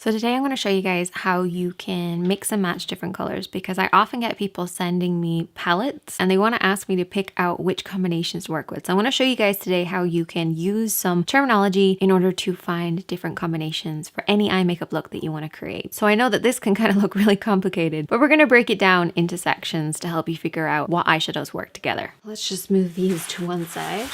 So today I'm going to show you guys how you can mix and match different colors, because I often get people sending me palettes and they want to ask me to pick out which combinations to work with. So I want to show you guys today how you can use some terminology in order to find different combinations for any eye makeup look that you want to create. So I know that this can kind of look really complicated, but we're going to break it down into sections to help you figure out what eyeshadows work together. Let's just move these to one side.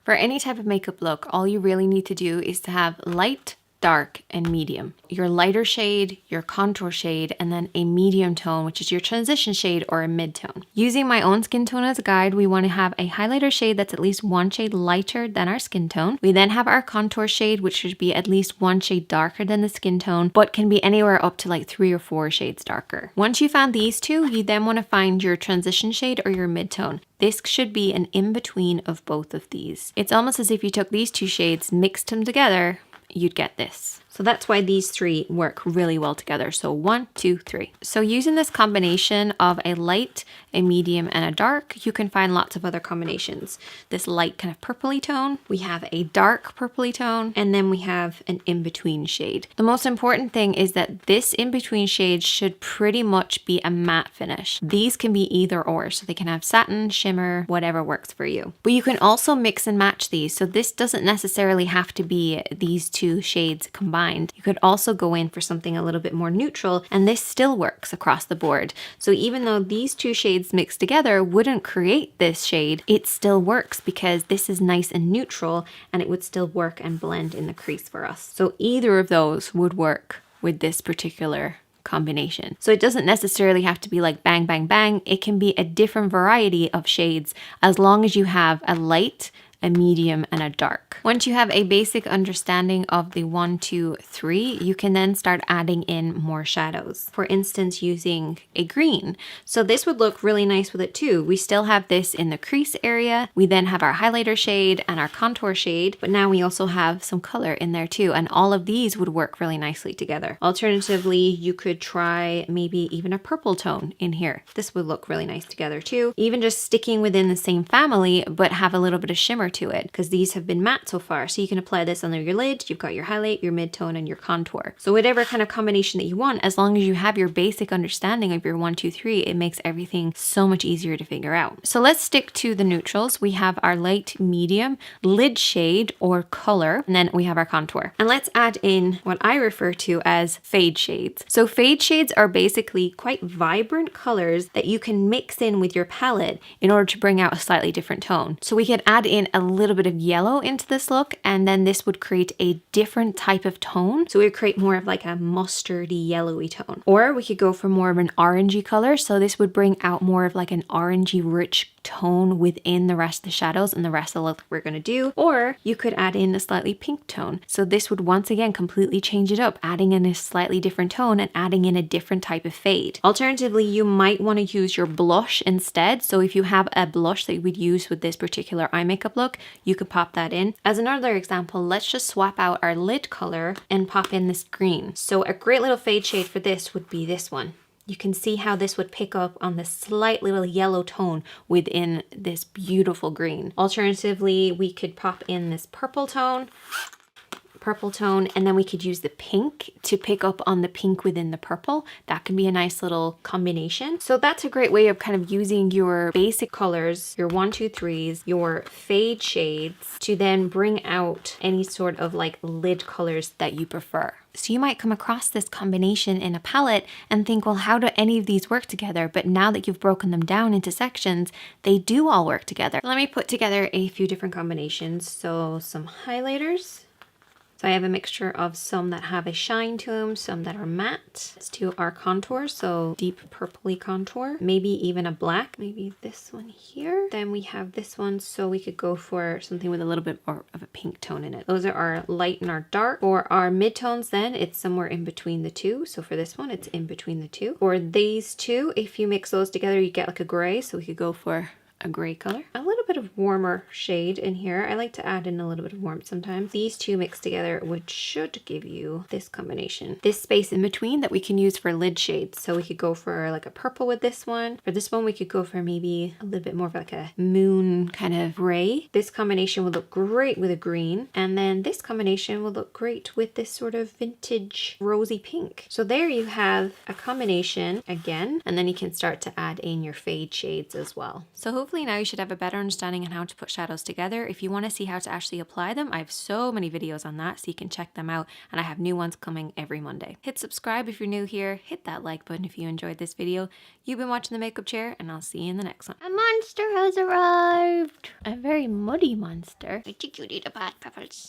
For any type of makeup look, all you really need to do is to have light, dark, and medium. Your lighter shade, your contour shade, and then a medium tone, which is your transition shade or a mid-tone. Using my own skin tone as a guide, we want to have a highlighter shade that's at least one shade lighter than our skin tone. We then have our contour shade, which should be at least one shade darker than the skin tone, but can be anywhere up to like 3 or 4 shades darker. Once you found these two, you then want to find your transition shade or your mid-tone. This should be an in-between of both of these. It's almost as if you took these two shades, mixed them together, you'd get this. So that's why these three work really well together. So 1, 2, 3. So using this combination of a light, a medium, and a dark, you can find lots of other combinations. This light kind of purpley tone, we have a dark purpley tone, and then we have an in-between shade. The most important thing is that this in-between shade should pretty much be a matte finish. These can be either or, so they can have satin, shimmer, whatever works for you. But you can also mix and match these. So this doesn't necessarily have to be these two shades combined. You could also go in for something a little bit more neutral, and this still works across the board. So even though these two shades mixed together wouldn't create this shade, it still works because this is nice and neutral, and it would still work and blend in the crease for us. So either of those would work with this particular combination. So it doesn't necessarily have to be like bang, bang, bang. It can be a different variety of shades as long as you have a light, a medium, and a dark. Once you have a basic understanding of the 1, 2, 3, you can then start adding in more shadows. For instance, using a green. So this would look really nice with it too. We still have this in the crease area. We then have our highlighter shade and our contour shade, but now we also have some color in there too. And all of these would work really nicely together. Alternatively, you could try maybe even a purple tone in here. This would look really nice together too. Even just sticking within the same family, but have a little bit of shimmer to it, because these have been matte so far. So you can apply this under your lid. You've got your highlight, your mid-tone, and your contour. So whatever kind of combination that you want, as long as you have your basic understanding of your 1, 2, 3, it makes everything so much easier to figure out. So let's stick to the neutrals. We have our light, medium, lid shade or color, and then we have our contour. And let's add in what I refer to as fade shades. So fade shades are basically quite vibrant colors that you can mix in with your palette in order to bring out a slightly different tone. So we could add in a little bit of yellow into this look, and then this would create a different type of tone. So we would create more of like a mustardy yellowy tone. Or we could go for more of an orangey color. So this would bring out more of like an orangey rich tone within the rest of the shadows and the rest of the look we're going to do. Or you could add in a slightly pink tone. So this would once again completely change it up, adding in a slightly different tone and adding in a different type of fade. Alternatively, you might want to use your blush instead. So if you have a blush that you would use with this particular eye makeup look, you could pop that in. As another example, let's just swap out our lid color and pop in this green. So a great little fade shade for this would be this one. You can see how this would pick up on the slight little yellow tone within this beautiful green. Alternatively, we could pop in this purple tone, and then we could use the pink to pick up on the pink within the purple. That can be a nice little combination. So that's a great way of kind of using your basic colors, your 1, 2, 3s, your fade shades to then bring out any sort of like lid colors that you prefer. So you might come across this combination in a palette and think, well, how do any of these work together? But now that you've broken them down into sections, they do all work together. Let me put together a few different combinations. So some highlighters. So I have a mixture of some that have a shine to them, some that are matte. Let's do our contour, so deep purpley contour, maybe even a black, maybe this one here. Then we have this one, so we could go for something with a little bit more of a pink tone in it. Those are our light and our dark. For our mid-tones then, it's somewhere in between the two. So for this one, it's in between the two. For these two, if you mix those together, you get like a gray, so we could go for a gray color. A little bit of warmer shade in here. I like to add in a little bit of warmth sometimes. These two mixed together should give you this combination. This space in between that we can use for lid shades. So we could go for like a purple with this one. For this one, we could go for maybe a little bit more of like a moon kind of gray. This combination would look great with a green. And then this combination will look great with this sort of vintage rosy pink. So there you have a combination again, and then you can start to add in your fade shades as well. So hopefully now you should have a better understanding on how to put shadows together. If you want to see how to actually apply them, I have so many videos on that, so you can check them out, and I have new ones coming every Monday. Hit subscribe if you're new here, hit that like button if you enjoyed this video. You've been watching The Makeup Chair, and I'll see you in the next one. A monster has arrived! A very muddy monster. It's a cutie, the bad peppers.